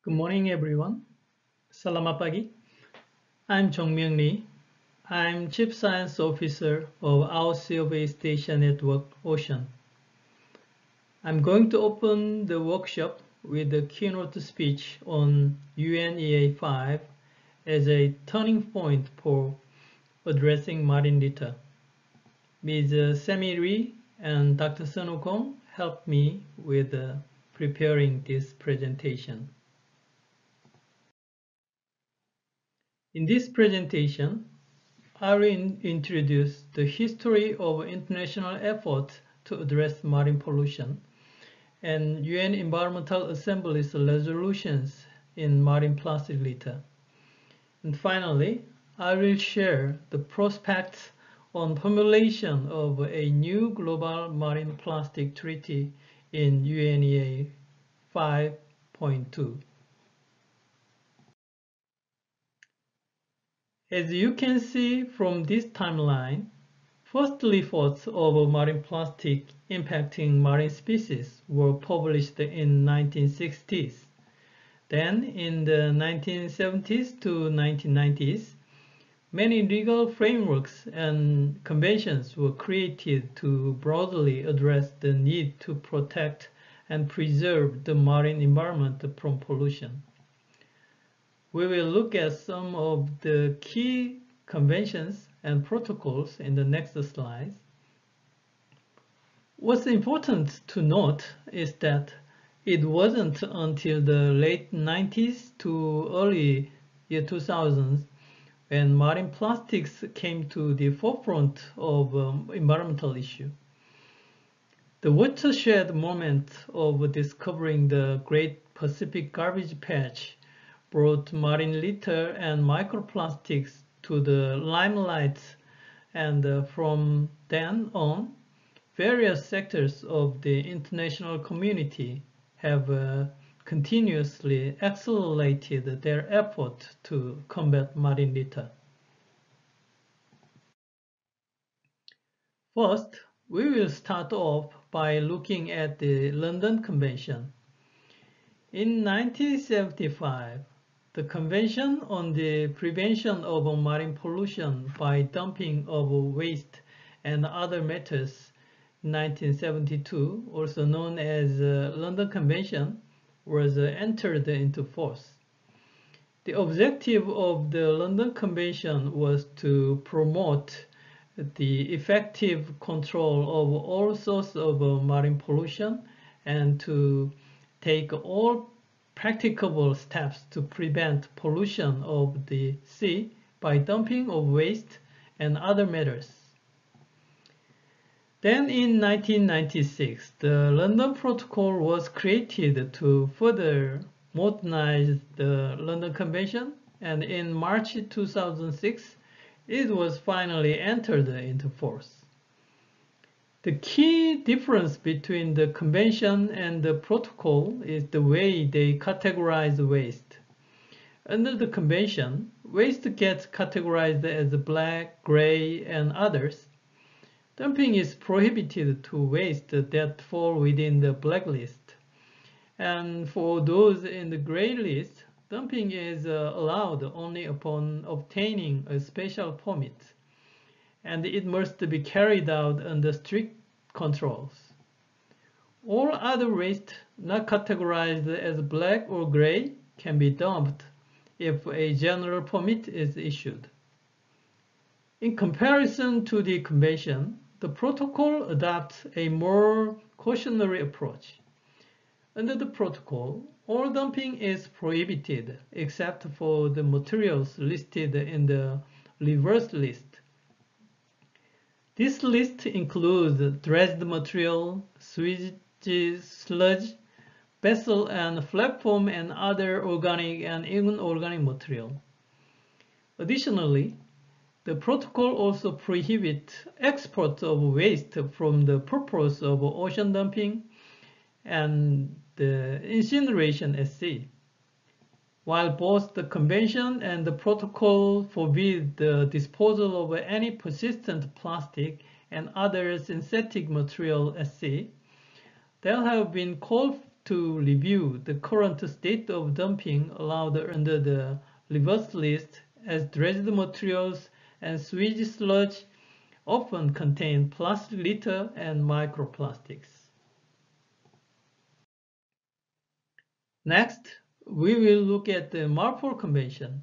Good morning, everyone. Selamat pagi. I'm Jongmyoung Lee. I'm Chief Science Officer of our Survey Station Network, Ocean. I'm going to open the workshop with a keynote speech on UNEA 5 as a turning point for addressing marine litter. Ms. Sammy Lee and Dr. Sun Kong helped me with preparing this presentation. In this presentation, I will introduce the history of international efforts to address marine pollution and UN Environmental Assembly's resolutions in marine plastic litter. And finally, I will share the prospects on formulation of a new global marine plastic treaty in UNEA 5.2. As you can see from this timeline, first reports of marine plastic impacting marine species were published in 1960s. Then, in the 1970s to 1990s, many legal frameworks and conventions were created to broadly address the need to protect and preserve the marine environment from pollution. We will look at some of the key conventions and protocols in the next slides. What's important to note is that it wasn't until the late 90s to early year 2000s when marine plastics came to the forefront of environmental issue. The watershed moment of discovering the Great Pacific Garbage Patch brought marine litter and microplastics to the limelight, and from then on, various sectors of the international community have continuously accelerated their effort to combat marine litter. First, we will start off by looking at the London Convention. In 1975, the Convention on the Prevention of Marine Pollution by Dumping of Waste and Other Matters, 1972, also known as London Convention, was entered into force. The objective of the London Convention was to promote the effective control of all sources of marine pollution and to take all practicable steps to prevent pollution of the sea by dumping of waste and other matters. Then in 1996, the London Protocol was created to further modernize the London Convention, and in March 2006, it was finally entered into force. The key difference between the convention and the protocol is the way they categorize waste. Under the convention, waste gets categorized as black, gray, and others. Dumping is prohibited to waste that fall within the blacklist. And for those in the gray list, dumping is allowed only upon obtaining a special permit, and it must be carried out under strict controls. All other waste not categorized as black or gray can be dumped if a general permit is issued. In comparison to the convention, the protocol adopts a more cautionary approach. Under the protocol, all dumping is prohibited except for the materials listed in the reverse list. This list includes dredged material, sewage sludge, vessel and platform, and other organic and inorganic material. Additionally, the protocol also prohibits export of waste from the purpose of ocean dumping and the incineration at sea. While both the convention and the protocol forbid the disposal of any persistent plastic and other synthetic material at sea, there have been calls to review the current state of dumping allowed under the reverse list, as dredged materials and sewage sludge often contain plastic litter and microplastics. Next, we will look at the Marpol Convention.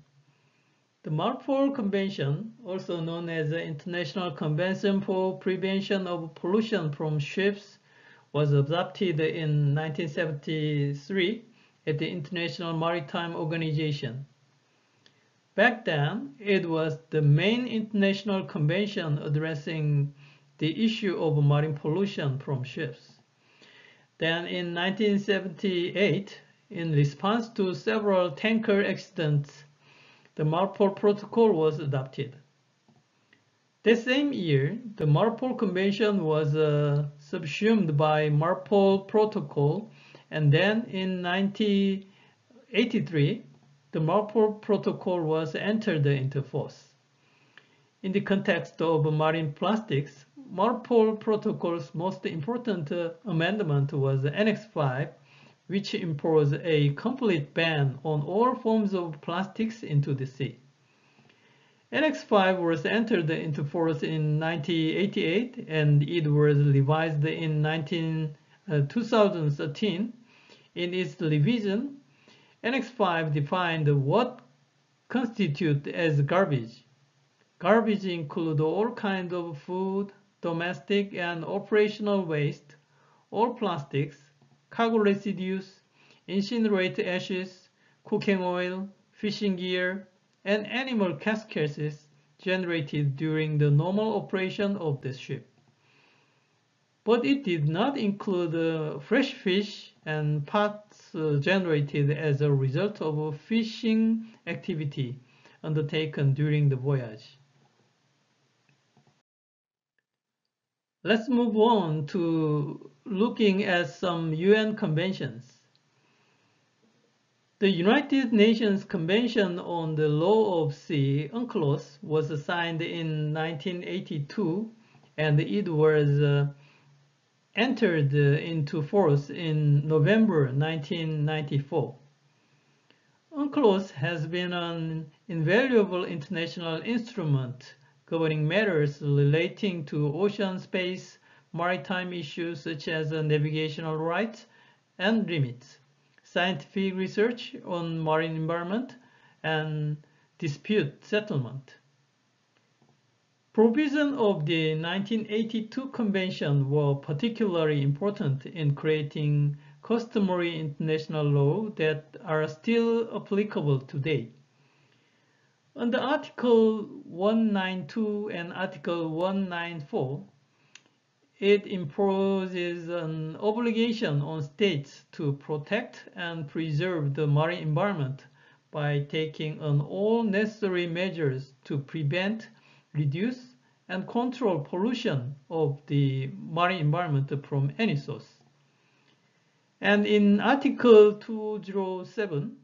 The Marpol Convention, also known as the International Convention for Prevention of Pollution from Ships, was adopted in 1973 at the International Maritime Organization. Back then, it was the main international convention addressing the issue of marine pollution from ships. Then in 1978, in response to several tanker accidents, the Marpol Protocol was adopted. That same year, the Marpol Convention was subsumed by Marpol Protocol, and then in 1983, the Marpol Protocol was entered into force. In the context of marine plastics, Marpol Protocol's most important amendment was Annex 5, which imposed a complete ban on all forms of plastics into the sea. Annex 5 was entered into force in 1988, and it was revised in 2013. In its revision, Annex 5 defined what constitutes as garbage. Garbage includes all kinds of food, domestic and operational waste, all plastics, cargo residues, incinerated ashes, cooking oil, fishing gear, and animal carcasses generated during the normal operation of the ship. But it did not include fresh fish and parts generated as a result of fishing activity undertaken during the voyage. Let's move on to looking at some UN conventions. The United Nations Convention on the Law of Sea, UNCLOS, was signed in 1982, and it was entered into force in November 1994. UNCLOS has been an invaluable international instrument governing matters relating to ocean space, maritime issues such as navigational rights and limits, scientific research on marine environment, and dispute settlement. Provisions of the 1982 Convention were particularly important in creating customary international law that are still applicable today. Under Article 192 and Article 194, it imposes an obligation on states to protect and preserve the marine environment by taking on all necessary measures to prevent, reduce, and control pollution of the marine environment from any source. And in Article 207,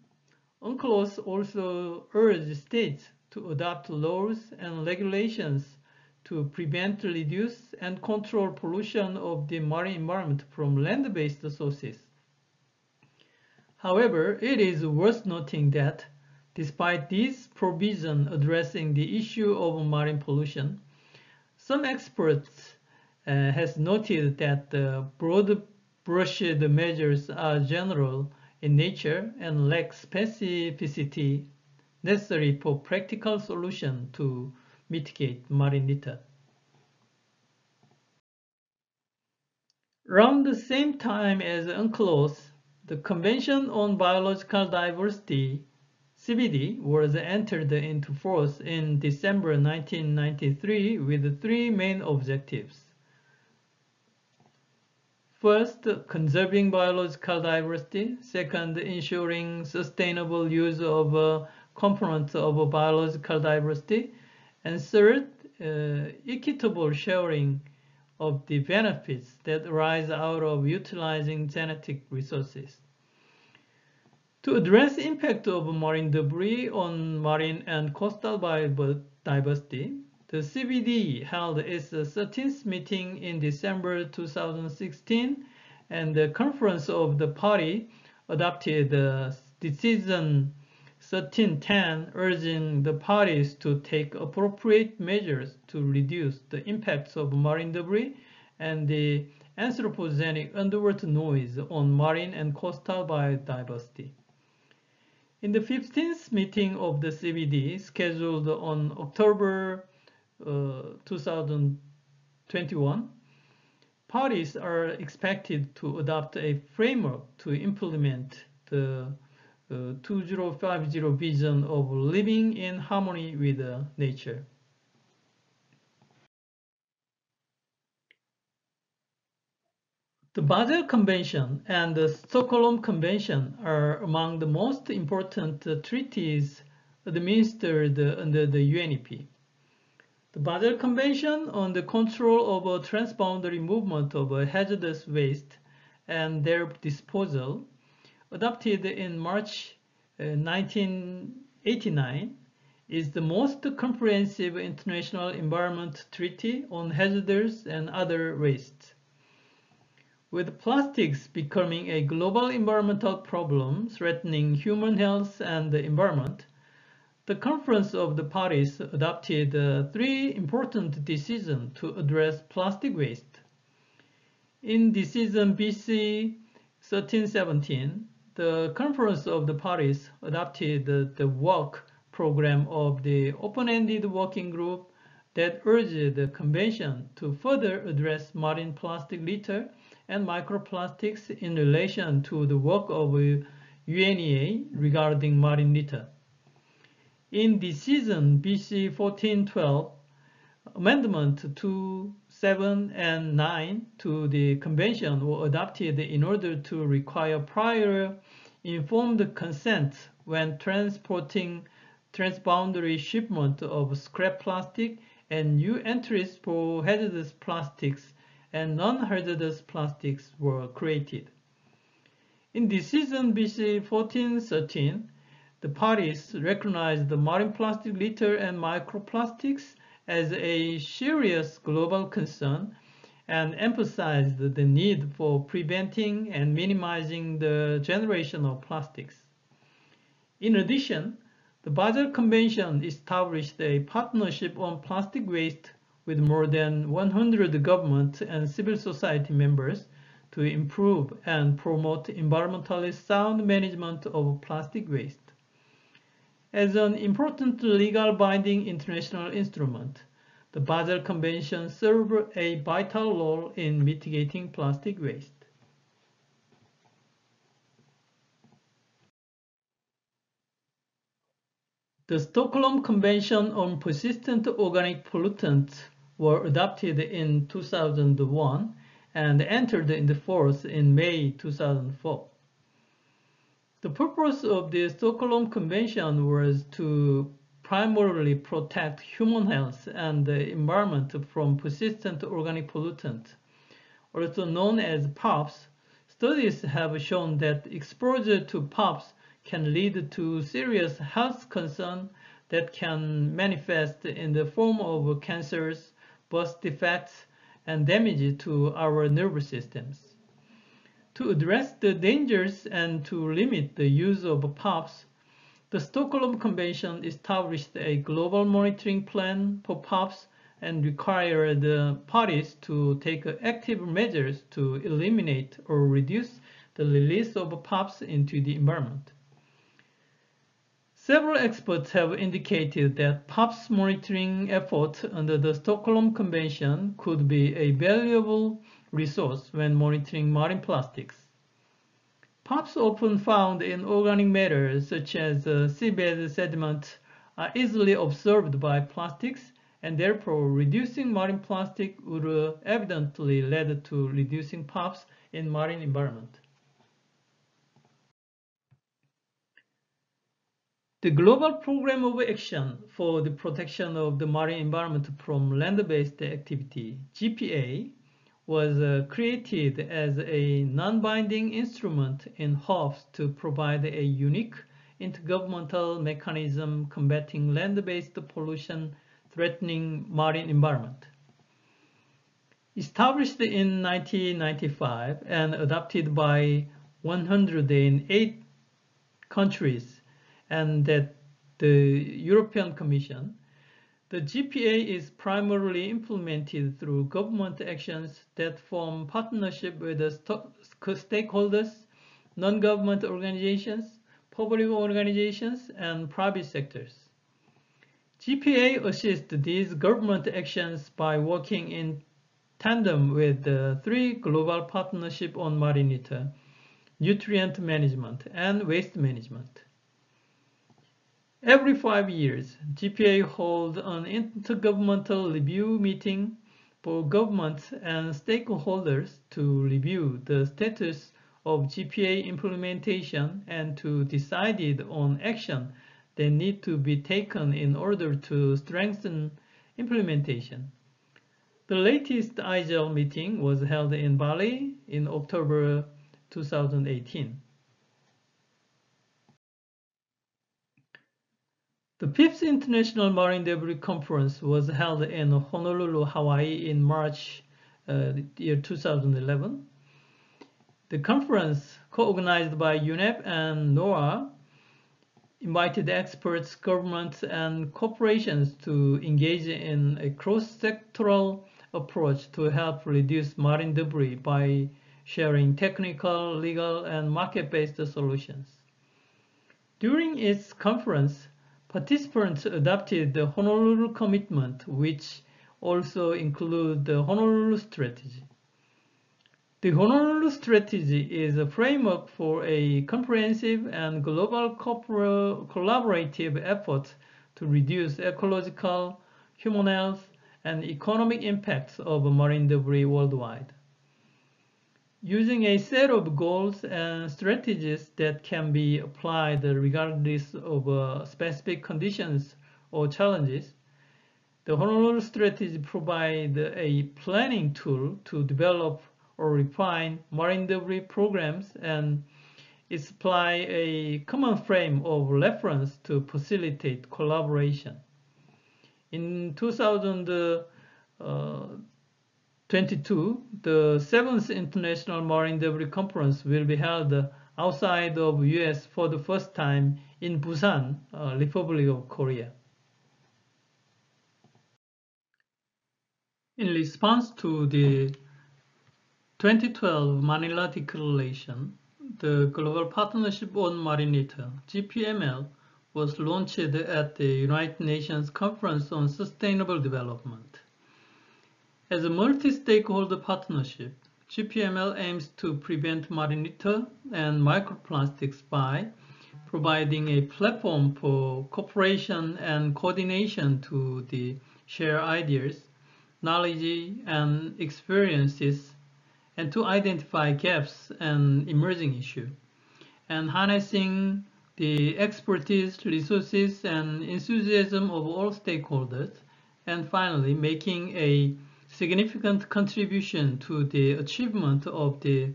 UNCLOS also urged states to adopt laws and regulations to prevent, reduce, and control pollution of the marine environment from land-based sources. However, it is worth noting that despite these provisions addressing the issue of marine pollution, some experts has noted that the broad-brushed measures are general in nature and lack specificity necessary for practical solution to mitigate marine litter. Around the same time as UNCLOS, the Convention on Biological Diversity, CBD, was entered into force in December 1993 with three main objectives. First, conserving biological diversity. Second, ensuring sustainable use of components of biological diversity. And third, equitable sharing of the benefits that arise out of utilizing genetic resources. To address the impact of marine debris on marine and coastal biodiversity, the CBD held its 13th meeting in December 2016, and the Conference of the Party adopted Decision 1310 urging the parties to take appropriate measures to reduce the impacts of marine debris and the anthropogenic underwater noise on marine and coastal biodiversity. In the 15th meeting of the CBD, scheduled on October 2021, parties are expected to adopt a framework to implement the 2050 vision of living in harmony with nature. The Basel Convention and the Stockholm Convention are among the most important treaties administered under the UNEP. The Basel Convention on the control of transboundary movement of hazardous waste and their disposal, adopted in March 1989, is the most comprehensive international environment treaty on hazardous and other wastes. With plastics becoming a global environmental problem threatening human health and the environment, the Conference of the Parties adopted three important decisions to address plastic waste. In Decision BC 1317, the Conference of the Parties adopted the work program of the open-ended working group that urged the Convention to further address marine plastic litter and microplastics in relation to the work of UNEA regarding marine litter. In Decision BC 1412, Amendment 2, 7, and 9 to the Convention were adopted in order to require prior informed consent when transporting transboundary shipment of scrap plastic and new entries for hazardous plastics and non-hazardous plastics were created. In Decision BC 1413, the parties recognized the marine plastic litter and microplastics as a serious global concern and emphasized the need for preventing and minimizing the generation of plastics. In addition, the Basel Convention established a partnership on plastic waste with more than 100 government and civil society members to improve and promote environmentally sound management of plastic waste. As an important legal binding international instrument, the Basel Convention serves a vital role in mitigating plastic waste. The Stockholm Convention on Persistent Organic Pollutants were adopted in 2001 and entered into force in May 2004. The purpose of the Stockholm Convention was to primarily protect human health and the environment from persistent organic pollutants, also known as POPs. Studies have shown that exposure to POPs can lead to serious health concerns that can manifest in the form of cancers, birth defects, and damage to our nervous systems. To address the dangers and to limit the use of POPs, the Stockholm Convention established a global monitoring plan for POPs and required the parties to take active measures to eliminate or reduce the release of POPs into the environment. Several experts have indicated that POPs monitoring efforts under the Stockholm Convention could be a valuable resource when monitoring marine plastics. POPs often found in organic matter such as seabed sediment are easily absorbed by plastics, and therefore reducing marine plastic would evidently lead to reducing POPs in marine environment. The Global Program of Action for the Protection of the Marine Environment from Land-Based Activity, GPA, was created as a non-binding instrument in hopes to provide a unique intergovernmental mechanism combating land-based pollution threatening marine environment. Established in 1995 and adopted by 108 countries and that the European Commission, the GPA is primarily implemented through government actions that form partnership with the stakeholders, non-government organizations, public organizations, and private sectors. GPA assists these government actions by working in tandem with the three global partnerships on marine litter, nutrient management, and waste management. Every 5 years, GPA holds an intergovernmental review meeting for governments and stakeholders to review the status of GPA implementation and to decide on action that need to be taken in order to strengthen implementation. The latest IGEL meeting was held in Bali in October 2018. The 5th International Marine Debris Conference was held in Honolulu, Hawaii in March year 2011. The conference, co-organized by UNEP and NOAA, invited experts, governments, and corporations to engage in a cross-sectoral approach to help reduce marine debris by sharing technical, legal, and market-based solutions. During its conference, participants adopted the Honolulu Commitment, which also includes the Honolulu Strategy. The Honolulu Strategy is a framework for a comprehensive and global collaborative effort to reduce ecological, human health, and economic impacts of marine debris worldwide. Using a set of goals and strategies that can be applied regardless of specific conditions or challenges, the Honolulu Strategy provides a planning tool to develop or refine marine debris programs, and it supplies a common frame of reference to facilitate collaboration. In 2022, the 7th International Marine Debris Conference will be held outside of US for the first time in Busan, Republic of Korea. In response to the 2012 Manila Declaration, the Global Partnership on Marine Litter, GPML, was launched at the United Nations Conference on Sustainable Development. As a multi-stakeholder partnership, GPML aims to prevent marine litter and microplastics by providing a platform for cooperation and coordination to share ideas, knowledge, and experiences, and to identify gaps and emerging issues, and harnessing the expertise, resources, and enthusiasm of all stakeholders, and finally making a significant contribution to the achievement of the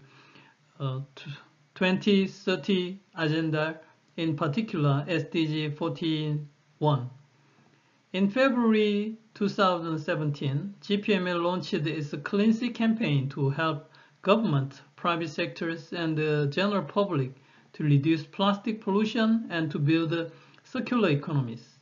2030 Agenda, in particular SDG 41. In February 2017, GPML launched its Clean Sea campaign to help government, private sectors, and the general public to reduce plastic pollution and to build circular economies.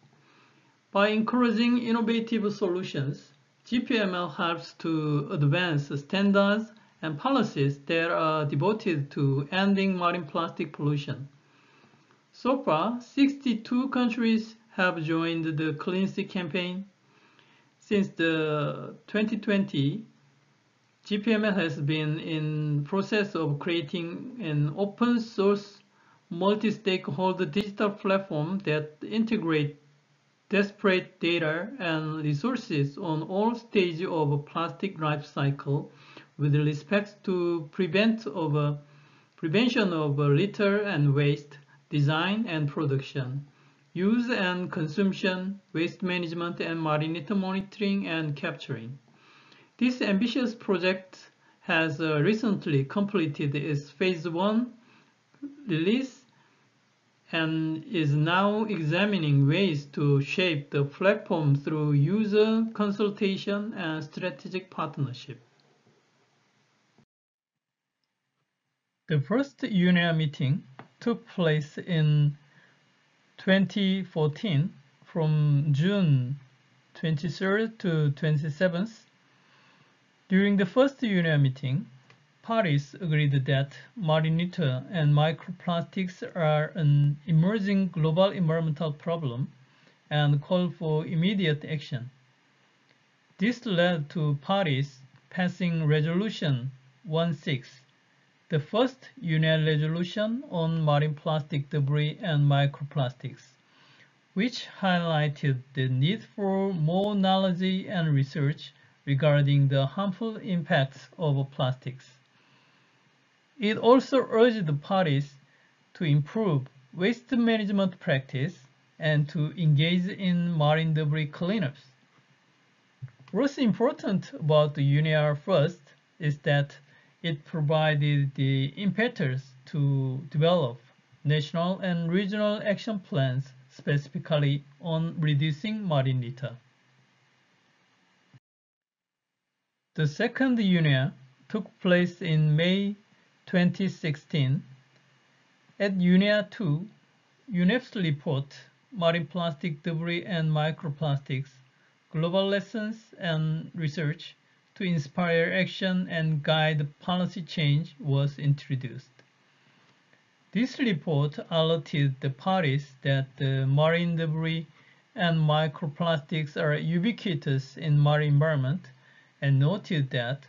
By encouraging innovative solutions, GPML helps to advance standards and policies that are devoted to ending marine plastic pollution. So far, 62 countries have joined the Clean Sea campaign. Since the 2020, GPML has been in process of creating an open source multi-stakeholder digital platform that integrates disparate data and resources on all stages of a plastic life cycle with respect to prevention of litter and waste, design and production, use and consumption, waste management, and marine litter monitoring and capturing. This ambitious project has recently completed its Phase 1 release and is now examining ways to shape the platform through user consultation and strategic partnership. The first UNEA meeting took place in 2014 from June 23rd to 27th. During the first UNEA meeting, parties agreed that marine litter and microplastics are an emerging global environmental problem and called for immediate action. This led to parties passing Resolution 16, the first UNEA resolution on marine plastic debris and microplastics, which highlighted the need for more knowledge and research regarding the harmful impacts of plastics. It also urged the parties to improve waste management practice and to engage in marine debris cleanups. What's important about the UNEA first is that it provided the impetus to develop national and regional action plans specifically on reducing marine litter. The second UNEA took place in May 2016. At UNEA 2, UNEP's report, Marine Plastic Debris and Microplastics, Global Lessons and Research to Inspire Action and Guide Policy Change was introduced. This report alerted the parties that the marine debris and microplastics are ubiquitous in marine environment and noted that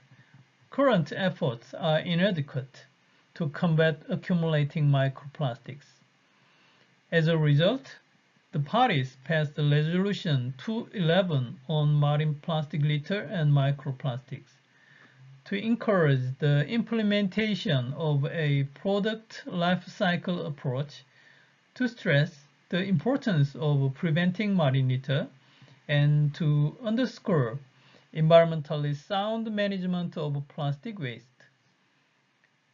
current efforts are inadequate to combat accumulating microplastics. As a result, the parties passed the Resolution 211 on marine plastic litter and microplastics to encourage the implementation of a product life cycle approach to stress the importance of preventing marine litter and to underscore environmentally sound management of plastic waste.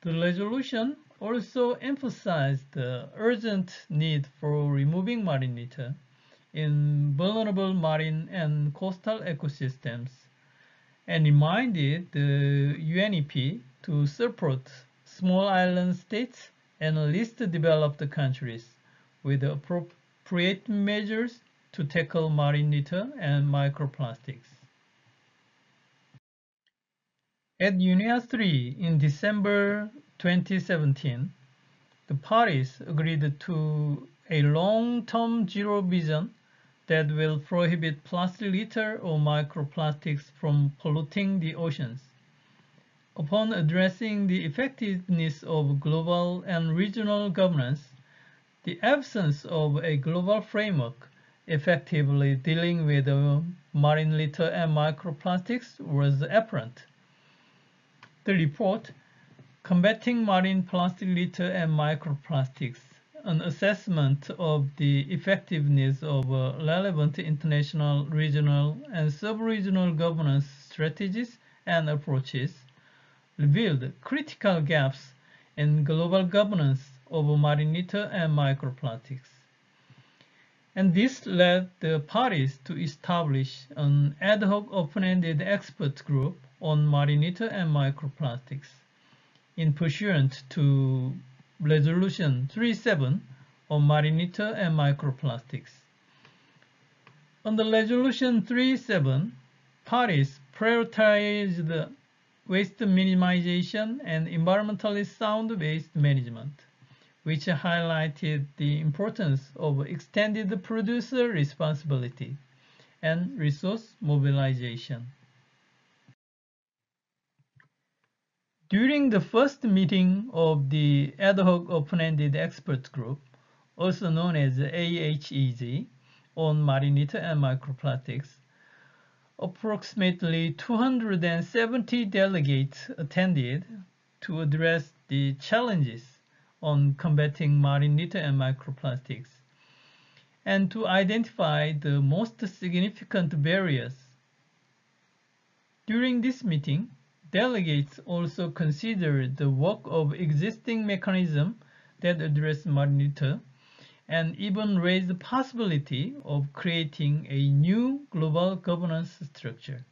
The resolution also emphasized the urgent need for removing marine litter in vulnerable marine and coastal ecosystems and reminded the UNEP to support small island states and least developed countries with appropriate measures to tackle marine litter and microplastics. At UNEA 3 in December 2017, the parties agreed to a long-term zero vision that will prohibit plastic litter or microplastics from polluting the oceans. Upon addressing the effectiveness of global and regional governance, the absence of a global framework effectively dealing with marine litter and microplastics was apparent. The report, Combating Marine Plastic Litter and Microplastics, an assessment of the effectiveness of relevant international, regional, and sub-regional governance strategies and approaches, revealed critical gaps in global governance of marine litter and microplastics. And this led the parties to establish an ad hoc open-ended expert group on marine litter and microplastics in pursuant to Resolution 37 on marine litter and microplastics. Under Resolution 37, parties prioritized waste minimization and environmentally sound waste management, which highlighted the importance of extended producer responsibility and resource mobilization. During the first meeting of the Ad hoc Open-Ended Expert Group, also known as AHEG, on marine litter and microplastics, approximately 270 delegates attended to address the challenges on combating marine litter and microplastics and to identify the most significant barriers. During this meeting, delegates also considered the work of existing mechanisms that address marine litter and even raised the possibility of creating a new global governance structure.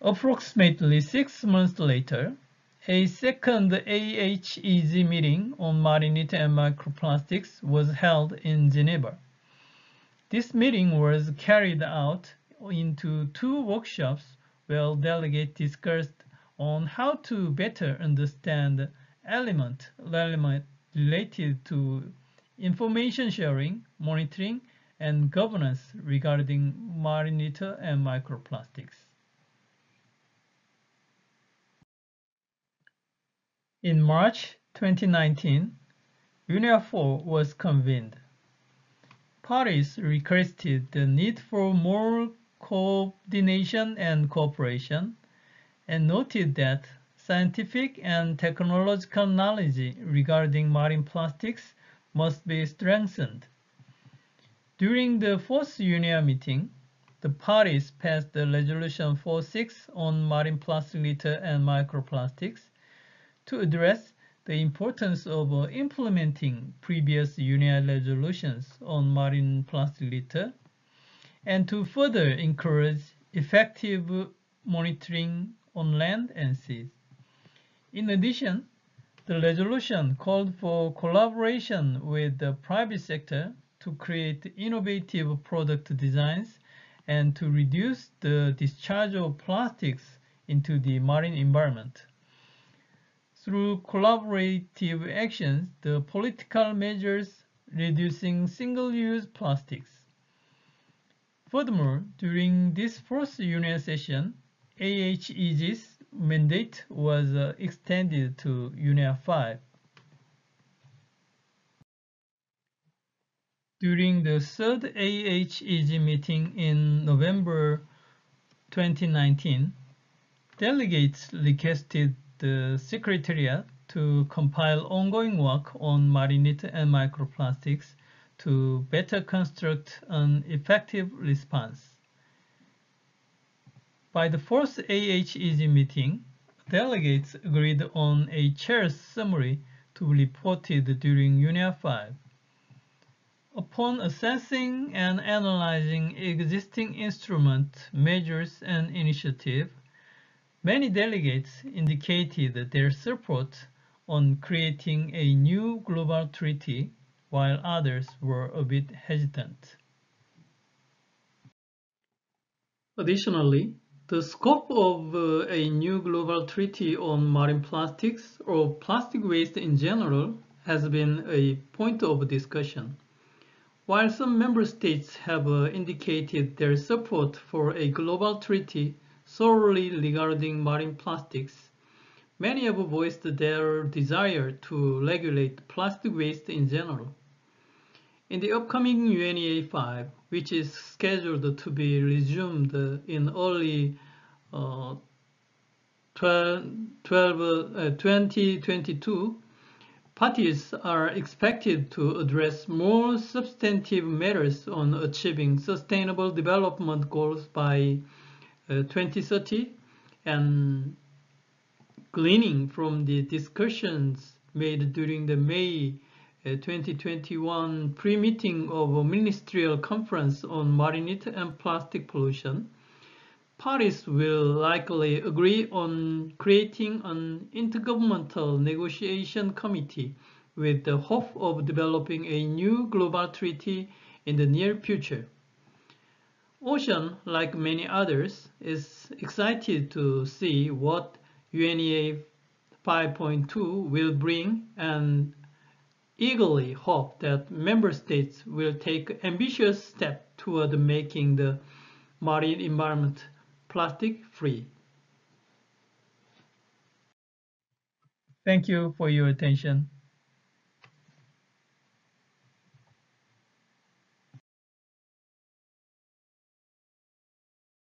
Approximately 6 months later, A second AHEG meeting on marine and microplastics was held in Geneva. This meeting was carried out into two workshops where delegates discussed on how to better understand elements related to information sharing, monitoring, and governance regarding marine and microplastics. In March 2019, UNEA 4 was convened. Parties requested the need for more coordination and cooperation, and noted that scientific and technological knowledge regarding marine plastics must be strengthened. During the fourth UNEA meeting, the parties passed the Resolution 46 on marine plastic litter and microplastics to address the importance of implementing previous UNEA resolutions on marine plastic litter and to further encourage effective monitoring on land and seas. In addition, the resolution called for collaboration with the private sector to create innovative product designs and to reduce the discharge of plastics into the marine environment. Through collaborative actions, the political measures reducing single-use plastics. Furthermore, during this first UNEA session, AHEG's mandate was extended to UNEA 5. During the third AHEG meeting in November 2019, delegates requested the Secretariat to compile ongoing work on marine and microplastics to better construct an effective response. By the fourth AHEG meeting, delegates agreed on a chair's summary to be reported during UNEA 5. Upon assessing and analyzing existing instrument measures and initiatives, many delegates indicated their support on creating a new global treaty, while others were a bit hesitant. Additionally, the scope of a new global treaty on marine plastics or plastic waste in general has been a point of discussion. While some member states have indicated their support for a global treaty solely regarding marine plastics, many have voiced their desire to regulate plastic waste in general. In the upcoming UNEA 5, which is scheduled to be resumed in early 2022, parties are expected to address more substantive matters on achieving sustainable development goals by 2030, and gleaning from the discussions made during the May 2021 pre-meeting of a ministerial conference on marine and plastic pollution, parties will likely agree on creating an intergovernmental negotiation committee with the hope of developing a new global treaty in the near future. Ocean, like many others, is excited to see what UNEA 5.2 will bring and eagerly hope that member states will take ambitious steps toward making the marine environment plastic-free. Thank you for your attention.